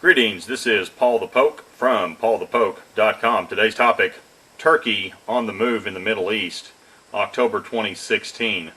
Greetings, this is Paul the Poke from paulthepoke.com. Today's topic, Turkey on the move in the Middle East, October 2016.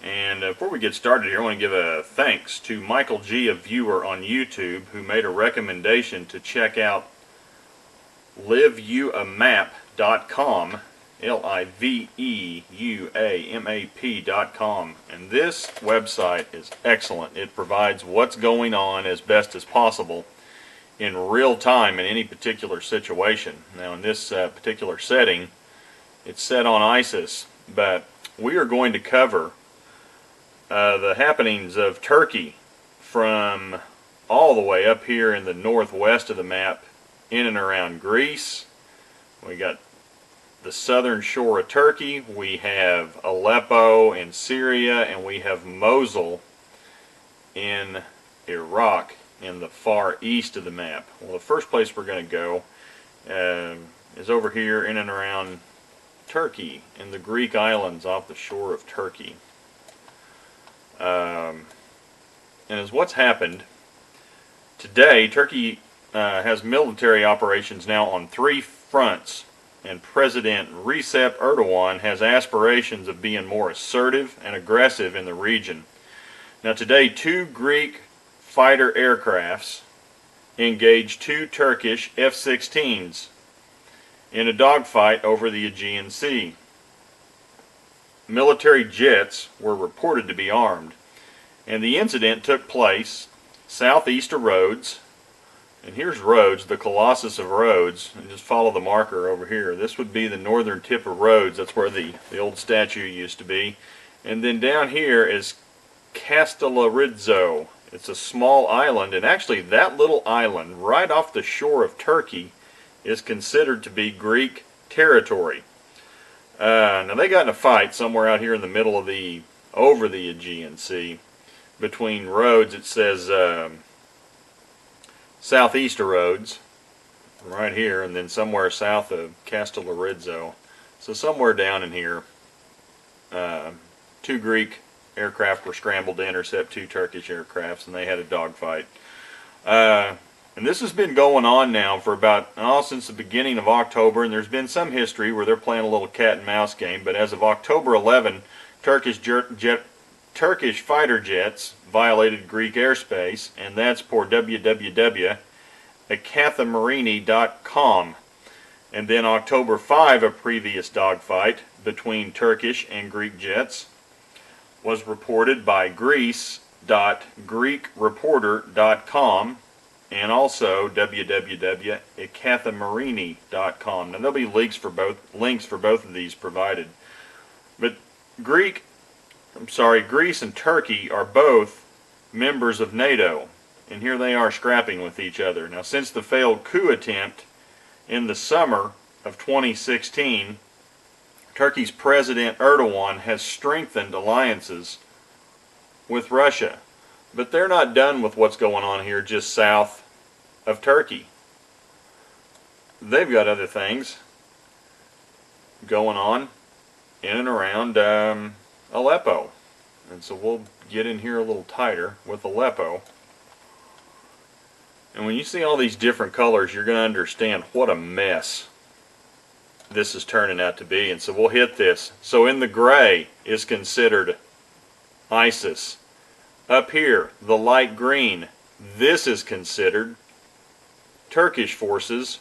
And before we get started here, I want to give a thanks to Michael G., a viewer on YouTube, who made a recommendation to check out liveyouamap.com, liveuamap.com. And this website is excellent. It provides what's going on as best as possible in real time in any particular situation. Now in this particular setting, it's set on ISIS, but we are going to cover the happenings of Turkey from all the way up here in the northwest of the map, in and around Greece. We got the southern shore of Turkey, we have Aleppo in Syria, and we have Mosul in Iraq in the far east of the map. Well, the first place we're going to go is over here in and around Turkey, in the Greek islands off the shore of Turkey. And as what's happened today, Turkey has military operations now on 3 fronts, and President Recep Erdogan has aspirations of being more assertive and aggressive in the region. Now today, 2 Greek fighter aircrafts engaged 2 Turkish F-16s in a dogfight over the Aegean Sea. Military jets were reported to be armed, and the incident took place southeast of Rhodes. And here's Rhodes, the Colossus of Rhodes, and just follow the marker over here. This would be the northern tip of Rhodes. That's where the old statue used to be. And then down here is Castellarizo. It's a small island, and actually that little island right off the shore of Turkey is considered to be Greek territory. Now they got in a fight somewhere out here in the middle of over the Aegean Sea between Rhodes, it says southeast of Rhodes, right here, and then somewhere south of Castellarizo. So somewhere down in here, 2 Greek aircraft were scrambled to intercept 2 Turkish aircrafts, and they had a dogfight. And this has been going on now for about since the beginning of October, and there's been some history where they're playing a little cat and mouse game. But as of October 11, Turkish fighter jets violated Greek airspace, and that's for www.acathammarini.com. And then October 5, a previous dogfight between Turkish and Greek jets was reported by Greece.GreekReporter.com and also www.acathammarini.com. Now there'll be links for both of these provided. But Greece and Turkey are both members of NATO, and here they are scrapping with each other. Now since the failed coup attempt in the summer of 2016, Turkey's President Erdogan has strengthened alliances with Russia. But they're not done with what's going on here just south of Turkey. They've got other things going on in and around Aleppo. And so we'll get in here a little tighter with Aleppo. And when you see all these different colors, you're going to understand what a mess this is turning out to be. And so we'll hit this. So in the gray is considered ISIS. Up here, the light green, this is considered Turkish forces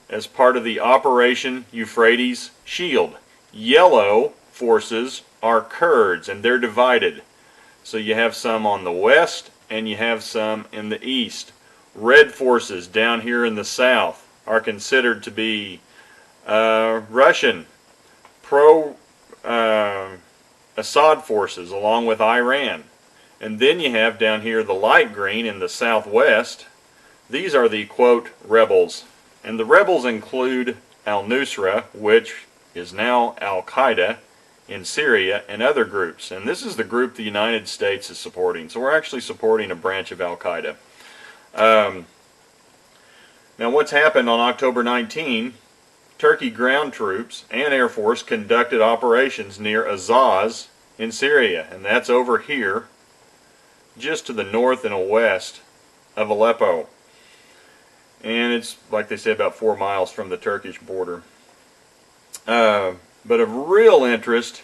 as part of the Operation Euphrates Shield. Yellow forces are Kurds, and they're divided. So you have some on the west and you have some in the east. Red forces down here in the south are considered to be Russian pro-Assad forces along with Iran. And then you have down here the light green in the southwest. These are the, quote, rebels. And the rebels include al-Nusra, which is now Al-Qaeda in Syria, and other groups. And this is the group the United States is supporting. So we're actually supporting a branch of Al-Qaeda. Now what's happened on October 19, Turkey ground troops and Air Force conducted operations near Azaz in Syria, and that's over here just to the north and west of Aleppo. and it's, like they say, about 4 miles from the Turkish border. But of real interest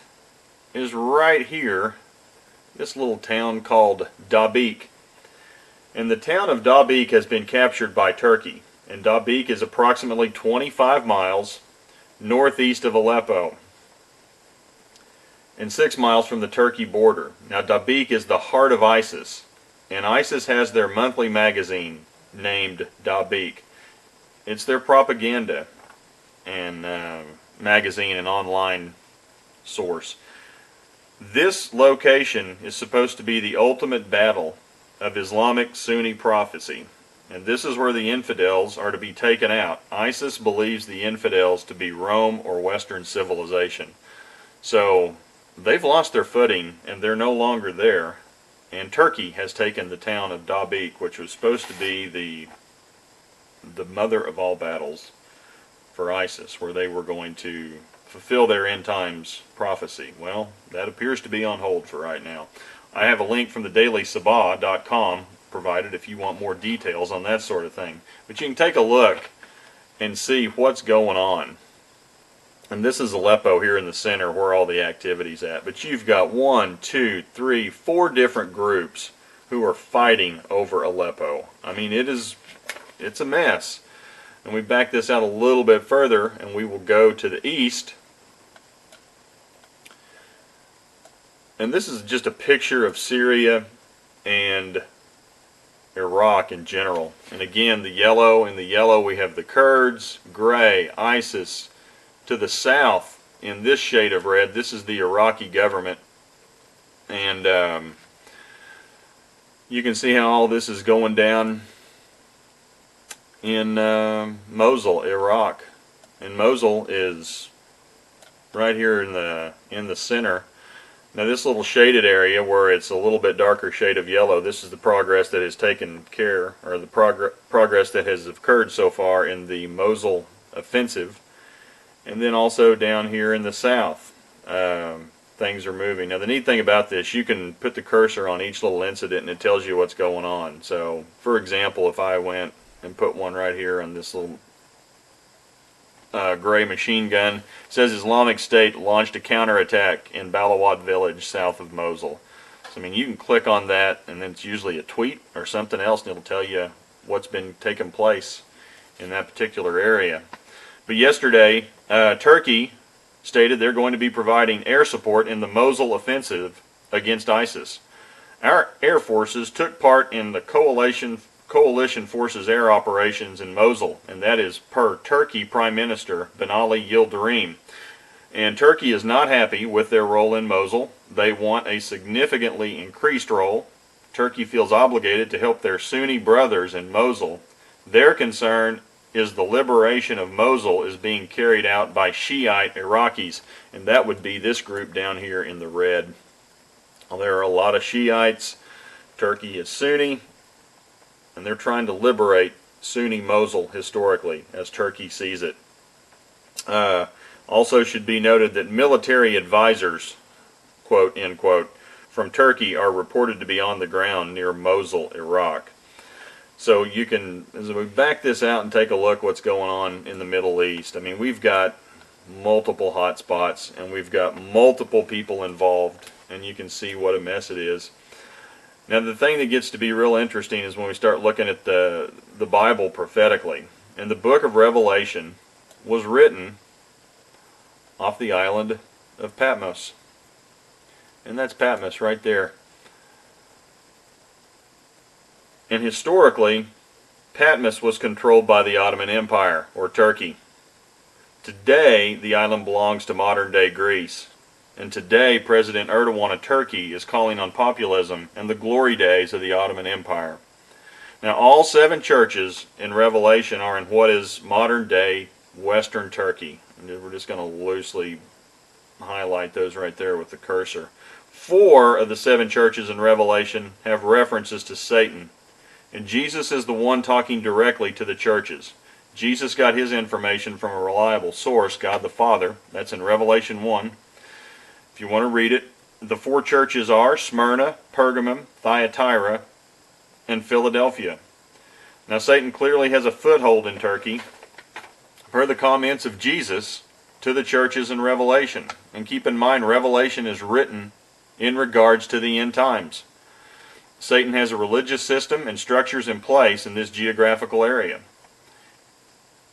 is right here, this little town called Dabik. And the town of Dabik has been captured by Turkey. And Dabik is approximately 25 miles northeast of Aleppo and 6 miles from the Turkey border. Now, Dabik is the heart of ISIS, and ISIS has their monthly magazine named Dabik. It's their propaganda and magazine and online source. This location is supposed to be the ultimate battle of Islamic Sunni prophecy, and this is where the infidels are to be taken out. ISIS believes the infidels to be Rome or Western civilization. So they've lost their footing and they're no longer there, and Turkey has taken the town of Dabik, which was supposed to be the mother of all battles for ISIS, where they were going to fulfill their end times prophecy. Well, that appears to be on hold for right now. I have a link from the dailysabah.com provided if you want more details on that sort of thing. But you can take a look and see what's going on. And this is Aleppo here in the center where all the activity's at. But you've got 1, 2, 3, 4 different groups who are fighting over Aleppo. I mean, it's a mess. And we back this out a little bit further, and we will go to the east. And this is just a picture of Syria and Iraq in general. And again, in the yellow we have the Kurds, gray, ISIS. To the south, in this shade of red, this is the Iraqi government. And you can see how all this is going down in Mosul, Iraq. And Mosul is right here in the center. Now this little shaded area where it's a little bit darker shade of yellow, this is the progress that has taken care, or the progress that has occurred so far in the Mosul offensive. And then also down here in the south, things are moving. Now the neat thing about this, you can put the cursor on each little incident and it tells you what's going on. So for example, if I went and put one right here on this little gray machine gun, it says Islamic State launched a counterattack in Balawat village south of Mosul. So I mean, you can click on that and then it's usually a tweet or something else and it'll tell you what's been taking place in that particular area. But yesterday, Turkey stated they're going to be providing air support in the Mosul offensive against ISIS. Our air forces took part in the coalition forces air operations in Mosul, and that is per Turkey Prime Minister Binali Yildirim. And Turkey is not happy with their role in Mosul. They want a significantly increased role. Turkey feels obligated to help their Sunni brothers in Mosul. Their concern is the liberation of Mosul is being carried out by Shiite Iraqis, and that would be this group down here in the red. Well, there are a lot of Shiites. Turkey is Sunni, and they're trying to liberate Sunni Mosul historically, as Turkey sees it. Also should be noted that military advisors, quote, end quote, from Turkey are reported to be on the ground near Mosul, Iraq. So you can, as we back this out and take a look what's going on in the Middle East, I mean, we've got multiple hot spots and we've got multiple people involved, and you can see what a mess it is. Now the thing that gets to be real interesting is when we start looking at the Bible prophetically. And the book of Revelation was written off the island of Patmos. And that's Patmos right there. And historically, Patmos was controlled by the Ottoman Empire, or Turkey. Today, the island belongs to modern-day Greece. And today, President Erdogan of Turkey is calling on populism and the glory days of the Ottoman Empire. Now, all 7 churches in Revelation are in what is modern-day Western Turkey. And we're just going to loosely highlight those right there with the cursor. 4 of the 7 churches in Revelation have references to Satan. And Jesus is the one talking directly to the churches. Jesus got his information from a reliable source, God the Father. That's in Revelation 1. If you want to read it, the 4 churches are Smyrna, Pergamum, Thyatira, and Philadelphia. Now Satan clearly has a foothold in Turkey per the comments of Jesus to the churches in Revelation. And keep in mind, Revelation is written in regards to the end times. Satan has a religious system and structures in place in this geographical area.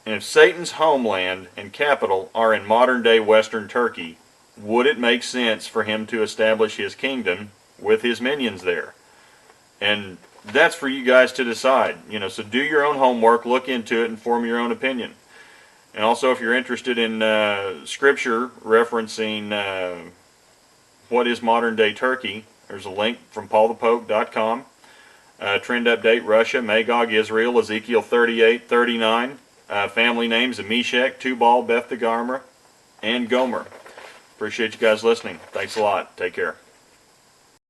And if Satan's homeland and capital are in modern-day Western Turkey, would it make sense for him to establish his kingdom with his minions there? And that's for you guys to decide. So do your own homework, look into it, and form your own opinion. And also, if you're interested in scripture referencing what is modern-day Turkey, there's a link from paulthepope.com. Trend update: Russia, Magog, Israel, Ezekiel 38:39. Family names: Meshach, Tubal, Beth the Garmer, and Gomer. Appreciate you guys listening. Thanks a lot. Take care.